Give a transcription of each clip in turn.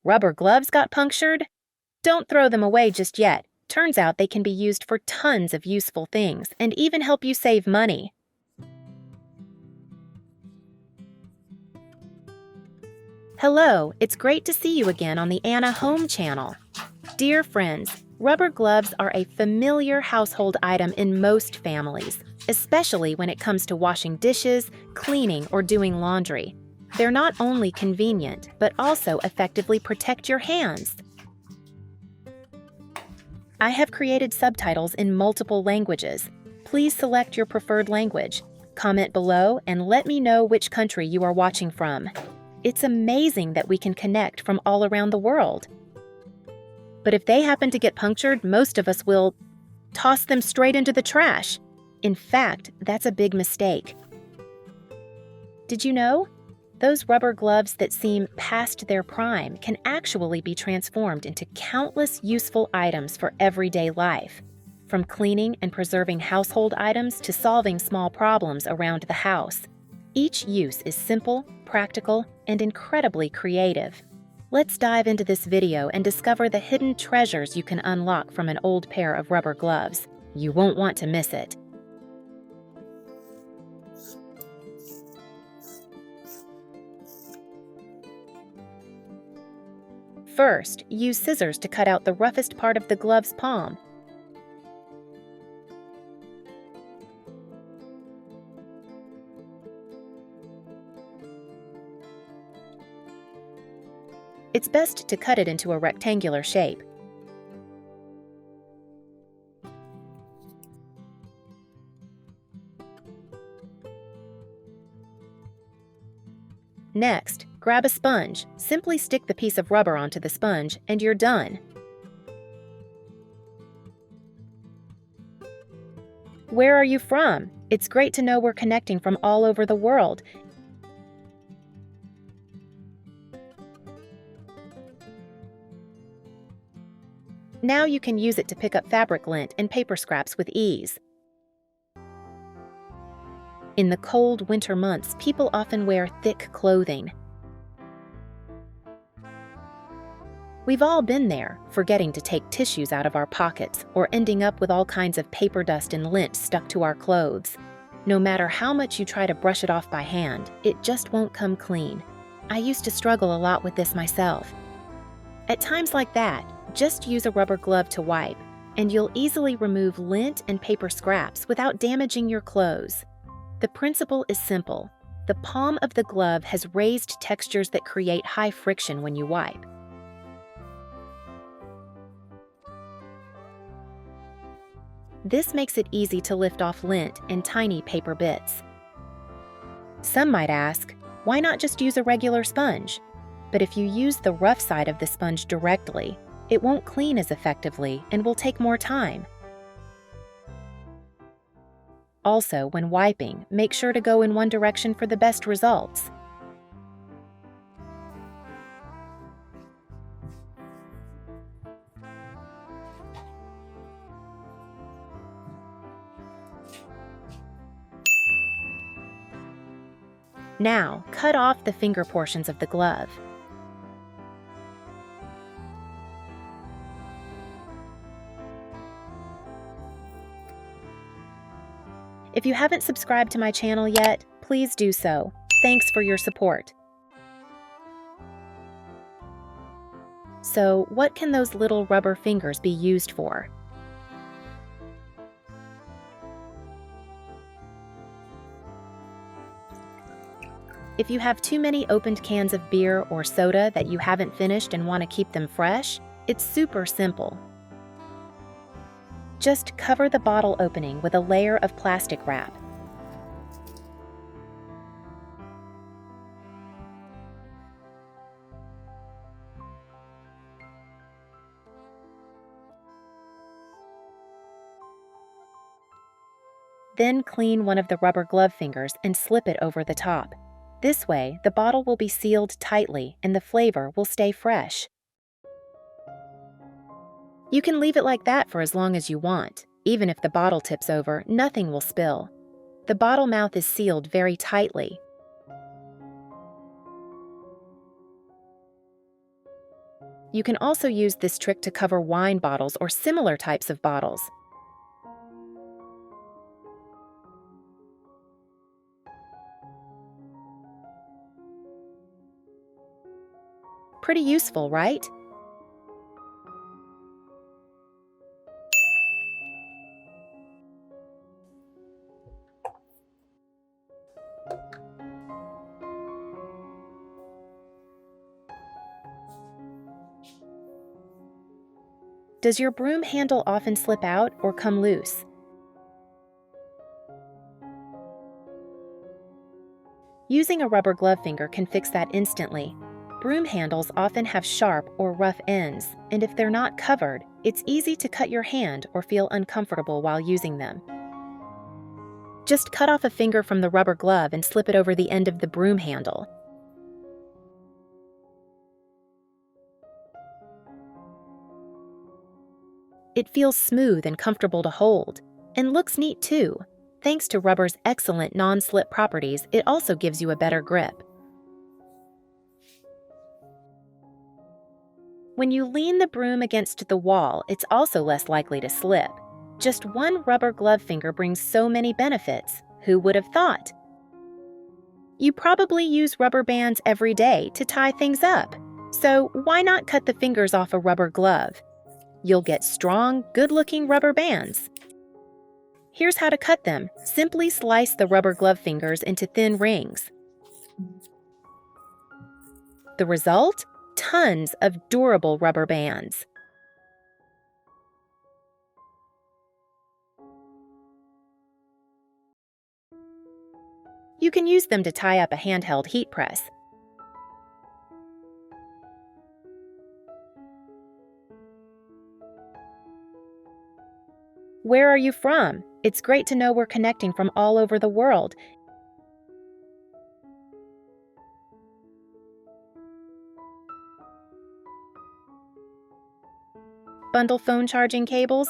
Rubber gloves got punctured? Don't throw them away just yet. Turns out they can be used for tons of useful things and even help you save money. Hello, it's great to see you again on the Anna Home channel. Dear friends, rubber gloves are a familiar household item in most families, especially when it comes to washing dishes, cleaning, or doing laundry. They're not only convenient, but also effectively protect your hands. I have created subtitles in multiple languages. Please select your preferred language. Comment below and let me know which country you are watching from. It's amazing that we can connect from all around the world. But if they happen to get punctured, most of us will toss them straight into the trash. In fact, that's a big mistake. Did you know? Those rubber gloves that seem past their prime can actually be transformed into countless useful items for everyday life, from cleaning and preserving household items to solving small problems around the house. Each use is simple, practical, and incredibly creative. Let's dive into this video and discover the hidden treasures you can unlock from an old pair of rubber gloves. You won't want to miss it. First, use scissors to cut out the roughest part of the glove's palm. It's best to cut it into a rectangular shape. Next, grab a sponge. Simply stick the piece of rubber onto the sponge and you're done. Where are you from? It's great to know we're connecting from all over the world. Now you can use it to pick up fabric lint and paper scraps with ease. In the cold winter months, people often wear thick clothing. We've all been there, forgetting to take tissues out of our pockets or ending up with all kinds of paper dust and lint stuck to our clothes. No matter how much you try to brush it off by hand, it just won't come clean. I used to struggle a lot with this myself. At times like that, just use a rubber glove to wipe, and you'll easily remove lint and paper scraps without damaging your clothes. The principle is simple. The palm of the glove has raised textures that create high friction when you wipe. This makes it easy to lift off lint and tiny paper bits. Some might ask, why not just use a regular sponge? But if you use the rough side of the sponge directly, it won't clean as effectively and will take more time. Also, when wiping, make sure to go in one direction for the best results. Now, cut off the finger portions of the glove. If you haven't subscribed to my channel yet, please do so. Thanks for your support. So, what can those little rubber fingers be used for? If you have too many opened cans of beer or soda that you haven't finished and want to keep them fresh, it's super simple. Just cover the bottle opening with a layer of plastic wrap. Then clean one of the rubber glove fingers and slip it over the top. This way, the bottle will be sealed tightly and the flavor will stay fresh. You can leave it like that for as long as you want. Even if the bottle tips over, nothing will spill. The bottle mouth is sealed very tightly. You can also use this trick to cover wine bottles or similar types of bottles. Pretty useful, right? Does your broom handle often slip out or come loose? Using a rubber glove finger can fix that instantly. Broom handles often have sharp or rough ends, and if they're not covered, it's easy to cut your hand or feel uncomfortable while using them. Just cut off a finger from the rubber glove and slip it over the end of the broom handle. It feels smooth and comfortable to hold, and looks neat too. Thanks to rubber's excellent non-slip properties, it also gives you a better grip. When you lean the broom against the wall, it's also less likely to slip. Just one rubber glove finger brings so many benefits. Who would have thought? You probably use rubber bands every day to tie things up. So why not cut the fingers off a rubber glove? You'll get strong, good-looking rubber bands. Here's how to cut them. Simply slice the rubber glove fingers into thin rings. The result? Tons of durable rubber bands. You can use them to tie up a handheld heat press. Where are you from? It's great to know we're connecting from all over the world. Bundle phone charging cables?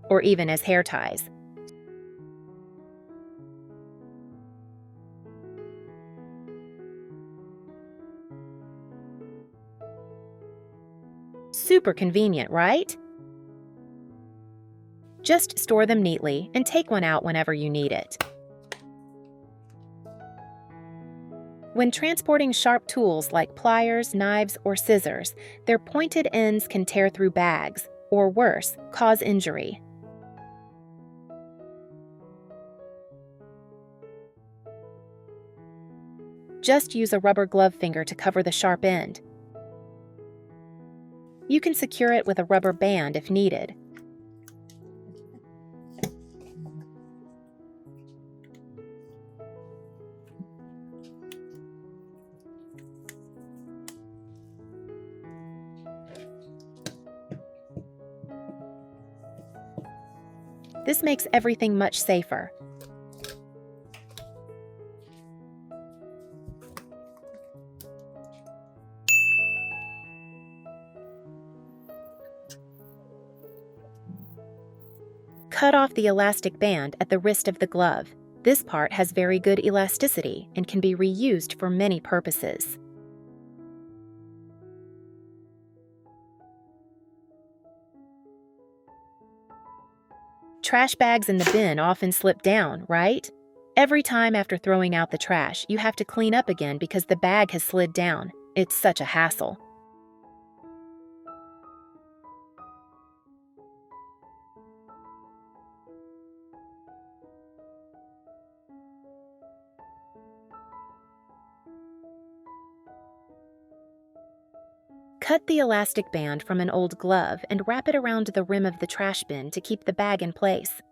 Or even as hair ties. Super convenient, right? Just store them neatly and take one out whenever you need it. When transporting sharp tools like pliers, knives, or scissors, their pointed ends can tear through bags, or worse, cause injury. Just use a rubber glove finger to cover the sharp end. You can secure it with a rubber band if needed. This makes everything much safer. Cut off the elastic band at the wrist of the glove. This part has very good elasticity and can be reused for many purposes. Trash bags in the bin often slip down, right? Every time after throwing out the trash, you have to clean up again because the bag has slid down. It's such a hassle. Cut the elastic band from an old glove and wrap it around the rim of the trash bin to keep the bag in place.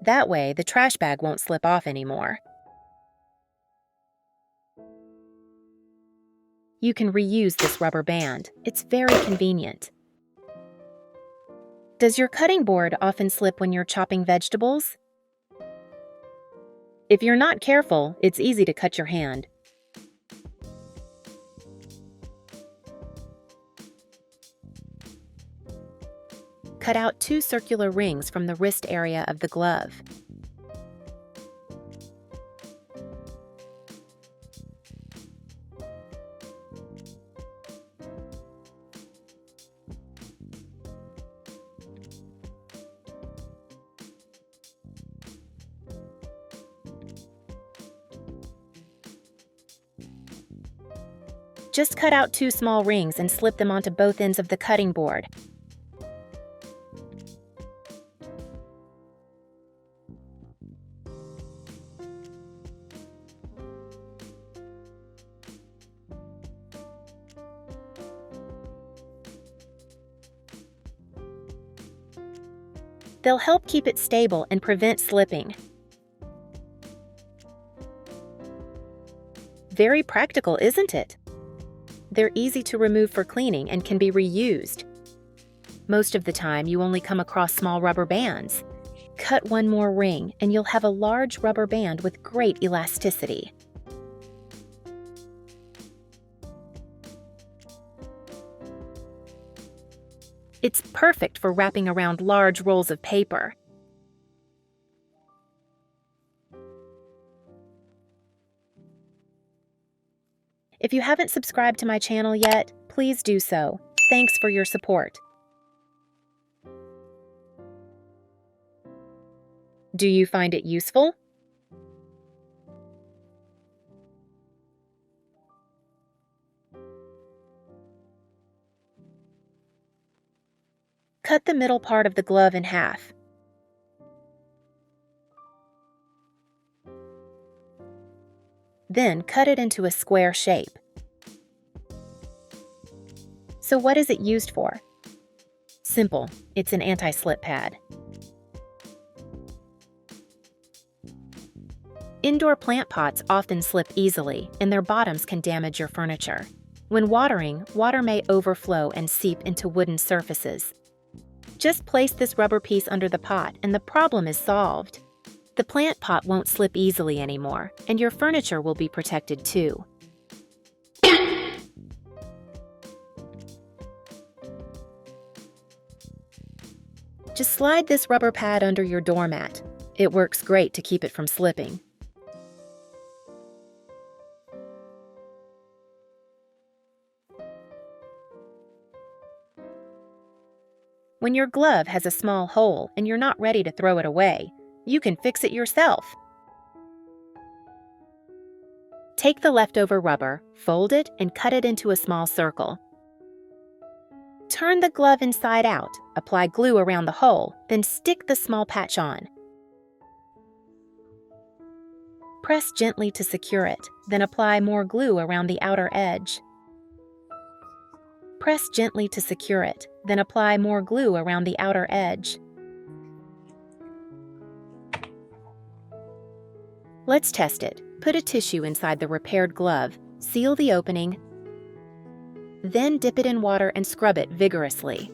That way, the trash bag won't slip off anymore. You can reuse this rubber band. It's very convenient. Does your cutting board often slip when you're chopping vegetables? If you're not careful, it's easy to cut your hand. cut out 2 circular rings from the wrist area of the glove. Just cut out 2 small rings and slip them onto both ends of the cutting board. They'll help keep it stable and prevent slipping. Very practical, isn't it? They're easy to remove for cleaning and can be reused. Most of the time, you only come across small rubber bands. Cut 1 more ring and you'll have a large rubber band with great elasticity. It's perfect for wrapping around large rolls of paper. If you haven't subscribed to my channel yet, please do so. Thanks for your support. Do you find it useful? Cut the middle part of the glove in half. Then cut it into a square shape. So what is it used for? Simple, it's an anti-slip pad. Indoor plant pots often slip easily, and their bottoms can damage your furniture. When watering, water may overflow and seep into wooden surfaces. Just place this rubber piece under the pot and the problem is solved. The plant pot won't slip easily anymore, and your furniture will be protected too. Just slide this rubber pad under your doormat. It works great to keep it from slipping. When your glove has a small hole and you're not ready to throw it away, you can fix it yourself. Take the leftover rubber, fold it, and cut it into a small circle. Turn the glove inside out, apply glue around the hole, then stick the small patch on. Press gently to secure it, then apply more glue around the outer edge. Press gently to secure it, then apply more glue around the outer edge. Let's test it. Put a tissue inside the repaired glove, seal the opening, then dip it in water and scrub it vigorously.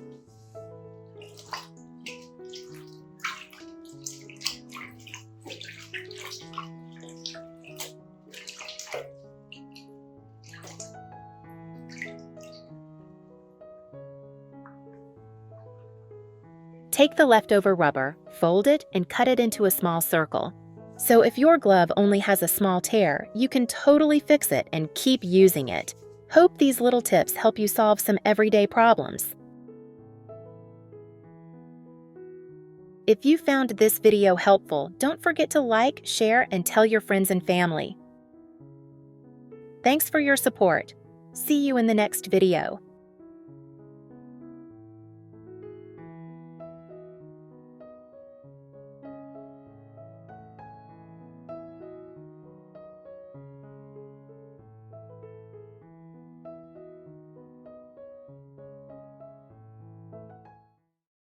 Take the leftover rubber, fold it, and cut it into a small circle. So if your glove only has a small tear, you can totally fix it and keep using it. Hope these little tips help you solve some everyday problems. If you found this video helpful, don't forget to like, share, and tell your friends and family. Thanks for your support. See you in the next video.